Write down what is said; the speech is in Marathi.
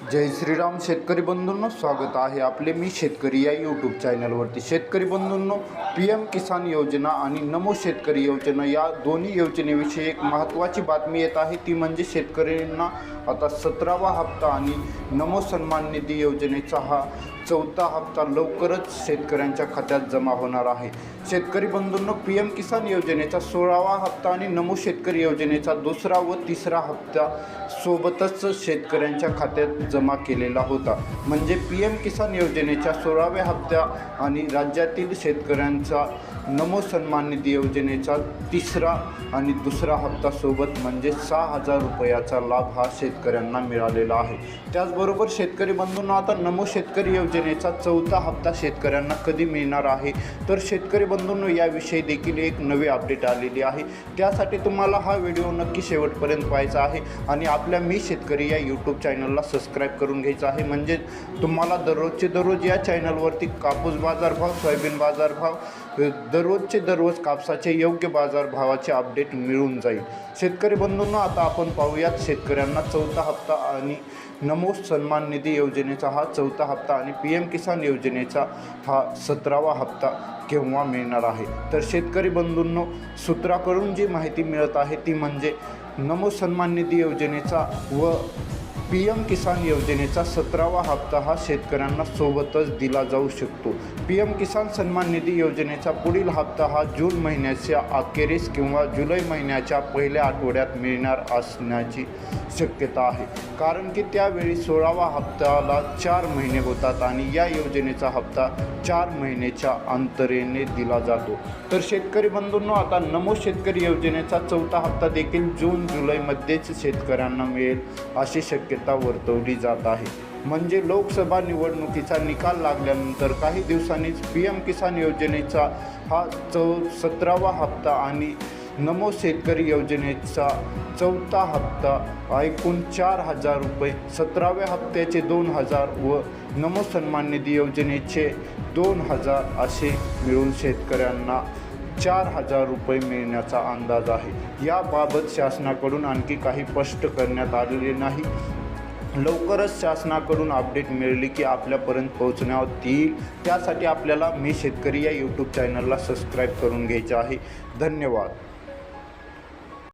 जय श्रीराम शेतकरी बंधूंनो, स्वागत आहे आपले मी शेतकरी या यूट्यूब चॅनलवरती। शेतकरी बंधूंनो, PM किसान योजना आणि नमो शेतकरी योजना या दोन्ही योजनेविषयी एक महत्त्वाची बातमी येत आहे। ती म्हणजे शेतकऱ्यांना आता 17वा हप्ता आणि नमो सन्मान निधी योजनेचा हा 4था हप्ता लवकरच शेतकऱ्यांच्या खात्यात जमा होणार आहे। शेतकरी बंधूंनो, PM किसान योजनेचा 16वा हप्ता आणि नमो शेतकरी योजनेचा 2रा व 3रा हप्ता सोबतच शेतकऱ्यांच्या खात्यात जमा केलेला होता। म्हणजे PM किसान योजनेच्या 16व्या हप्त्या आणि राज्यातील शेतकऱ्यांचा नमो सन्मान निधी योजनेचा 3रा आणि 2रा हप्ता सोबत म्हणजे 6,000 रुपयाचा लाभ हा शेतकऱ्यांना मिळालेला आहे। त्याचबरोबर शेतकरी बंधूंनो, आता नमो शेतकरी योजनेचा 4था हप्ता शेतकऱ्यांना कधी मिळणार आहे, तर शेतकरी बंधूंनो याविषयी देखील एक नवी अपडेट आलेली आहे। त्यासाठी तुम्हाला हा व्हिडिओ नक्की शेवटपर्यंत पाहायचा आहे आणि आपल्या मी शेतकरी या यूट्यूब चॅनलला सबस्क्राईब करून घ्यायचं आहे। म्हणजे तुम्हाला दररोजचे दररोज या चॅनलवरती कापूस बाजारभाव, सोयाबीन बाजारभाव, दररोजचे दररोज कापसाचे योग्य बाजारभावाचे अपडेट मिळून जाईल। शेतकरी बंधूंनो, आता आपण पाहूयात शेतकऱ्यांना 4था हप्ता आणि नमो सन्मान निधी योजनेचा हा 4था हप्ता आणि PM किसान योजनेचा हा 17वा हप्ता केव्हा मिळणार आहे। तर शेतकरी बंधूंनो, सूत्राकडून जी माहिती मिळत आहे ती म्हणजे नमो सन्मान निधी योजनेचा व PM किसान योजनेचा 17वा हप्ता हा शेतकऱ्यांना सोबतच दिला जाऊ शकतो। PM किसान सन्मान निधी योजनेचा पुढील हप्ता हा जून महिन्याच्या अखेरीस किंवा जुलै महिन्याच्या पहिल्या आठवड्यात मिळणार असण्याची शक्यता आहे, कारण की त्यावेळी 16वा हप्त्याला 4 महिने होतात आणि या योजनेचा हप्ता 4 महिन्याच्या अंतरेने दिला जातो। तर शेतकरी बंधूंनो, आता नमो शेतकरी योजनेचा 4था हप्ता देखील जून जुलैमध्येच शेतकऱ्यांना मिळेल अशी शक्यता वर्तवली जात आहे। म्हणजे लोकसभा निवडणुकीचा निकाल लागल्यानंतर काही दिवसांनीच PM किसान योजनेचा हा 17वा हप्ता आणि नमो शेतकरी योजनेचा 4था हप्ता एकूण 4,000 रुपये, 17व्या हप्त्याचे 2,000 व नमो सन्मान निधी योजनेचे 2,000 असे मिळून शेतकऱ्यांना 4,000 रुपये मिळण्याचा अंदाज आहे। याबाबत शासनाकडून आणखी काही स्पष्ट करण्यात आलेले नाही। लवकरच शासनाकडून अपडेट मिळाली की आपल्यापर्यंत पोहोचण्यात येईल। त्यासाठी आपल्याला मी शेतकरी या यूट्यूब चॅनलला सबस्क्राईब करून घ्यायचे आहे। धन्यवाद।